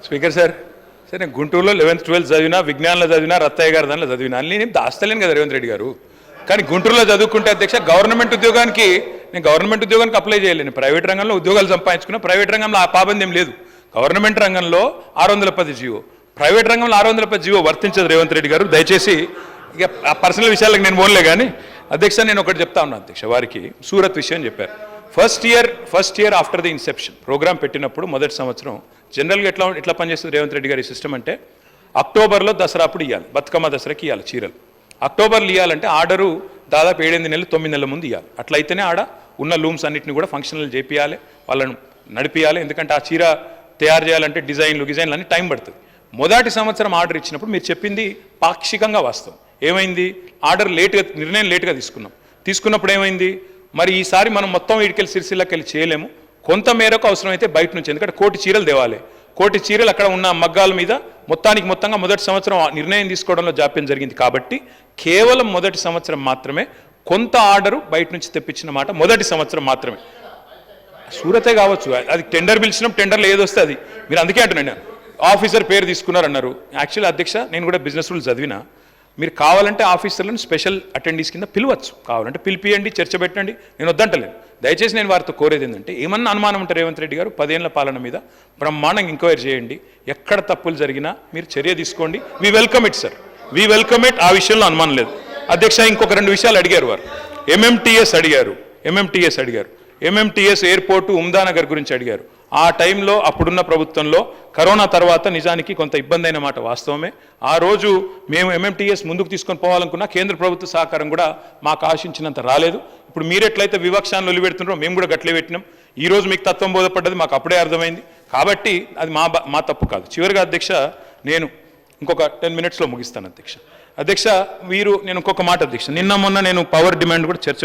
Speaker sir నేను గుంటూరులో 11th 12th చదివినా, విజ్ఞానంలో చదివినా, రత్తయ్య గారి దానిలో చదివినా అన్ని నేను దాస్తలేను కదా రేవంత్ రెడ్డి గారు. కానీ గుంటూరులో చదువుకుంటే అధ్యక్ష గవర్నమెంట్ ఉద్యోగానికి అప్లై చేయలేను. ప్రైవేట్ రంగంలో ఉద్యోగాలు సంపాదించుకున్నా, ప్రైవేట్ రంగంలో ఆ పాబంద్యం లేదు. గవర్నమెంట్ రంగంలో 610 జీవో, ప్రైవేట్ రంగంలో 610 జీవో వర్తించదు రేవంత్ రెడ్డి గారు. దయచేసి ఇక ఆ పర్సనల్ విషయాలకు నేను పోలే. కానీ అధ్యక్ష నేను ఒకటి చెప్తా ఉన్నా అధ్యక్ష, వారికి సూరత్ విషయం చెప్పారు. First year after the inception program పెట్టినప్పుడు మొదటి సంవత్సరం జనరల్గా ఎట్లా పనిచేస్తుంది రేవంత్ రెడ్డి గారి సిస్టమ్ అంటే అక్టోబర్లో దసరా అప్పుడు ఇవ్వాలి, బతుకమ్మ దసరాకి ఇవ్వాలి చీరలు. అక్టోబర్లో ఇవ్వాలంటే ఆర్డరు దాదాపు 7-8 నెలలు 9 నెలల ముందు ఇవ్వాలి. అట్లయితేనే ఆడ ఉన్న లూమ్స్ అన్నింటినీ కూడా ఫంక్షనల్ చేపియాలి, వాళ్ళను నడిపియాలి. ఎందుకంటే ఆ చీర తయారు చేయాలంటే డిజైన్లు అన్ని టైం పడుతుంది. మొదటి సంవత్సరం ఆర్డర్ ఇచ్చినప్పుడు మీరు చెప్పింది పాక్షికంగా వాస్తవం. ఏమైంది, ఆర్డర్ నిర్ణయం లేట్గా తీసుకున్నప్పుడు ఏమైంది, మరి ఈసారి మనం మొత్తం వీడికెళ్ళి సిరిసిల్లకి వెళ్ళి చేయలేము, కొంత మేరకు అవసరమైతే బయట నుంచి, ఎందుకంటే 1 కోటి చీరలు తేవాలి. 1 కోటి చీరలు అక్కడ ఉన్న మగ్గాల మీద మొత్తంగా మొదటి సంవత్సరం నిర్ణయం తీసుకోవడంలో జాప్యం జరిగింది. కాబట్టి కేవలం మొదటి సంవత్సరం మాత్రమే కొంత ఆర్డరు బయట నుంచి తెప్పించిన మాట మొదటి సంవత్సరం మాత్రమే. సూరతే కావచ్చు, అది టెండర్ పిలిచినప్పుడు టెండర్లో ఏది వస్తే అది. మీరు అందుకే అంటున్నాను, ఆఫీసర్ పేరు తీసుకున్నారన్నారు. యాక్చువల్లీ అధ్యక్ష నేను కూడా బిజినెస్ రూల్ చదివినా, మీరు కావాలంటే ఆఫీసర్లను స్పెషల్ అటెండీస్ కింద పిలవచ్చు, కావాలంటే పిలిపియండి, చర్చ పెట్టండి, నేను వద్దంటలేను. దయచేసి నేను వారితో కోరేది ఏంటంటే, ఏమన్నా అనుమానం ఉంటారు రేవంత్ రెడ్డి గారు 10 ఏళ్ల పాలన మీద బ్రహ్మాండంగా ఎంక్వైరీ చేయండి, ఎక్కడ తప్పులు జరిగినా మీరు చర్య తీసుకోండి. We welcome it sir, we welcome it. ఆ విషయంలో అనుమానం లేదు అధ్యక్ష. ఇంకొక 2 విషయాలు అడిగారు వారు. ఎంఎంటీఎస్ అడిగారు, ఎంఎంటీఎస్ ఎయిర్పోర్టు ఉమ్దానగర్ గురించి అడిగారు. ఆ టైంలో అప్పుడున్న ప్రభుత్వంలో కరోనా తర్వాత నిజానికి కొంత ఇబ్బంది అయిన మాట వాస్తవమే. ఆ రోజు మేము ఎంఎంటీఎస్ ముందుకు తీసుకొని పోవాలనుకున్నా కేంద్ర ప్రభుత్వ సహకారం కూడా మాకు ఆశించినంత రాలేదు. ఇప్పుడు మీరెట్లయితే వివక్షాన్ని ఒలిపెడుతున్నారో మేము కూడా గట్లే పెట్టినాం. ఈ రోజు మీకు తత్వం బోధపడ్డది మాకు అప్పుడే అర్థమైంది. కాబట్టి అది మా తప్పు కాదు. చివరిగా అధ్యక్ష నేను ఇంకొక 10 minutesలో ముగిస్తాను అధ్యక్ష. నేను ఇంకొక మాట అధ్యక్ష, నిన్న మొన్న నేను పవర్ డిమాండ్ కూడా చర్చ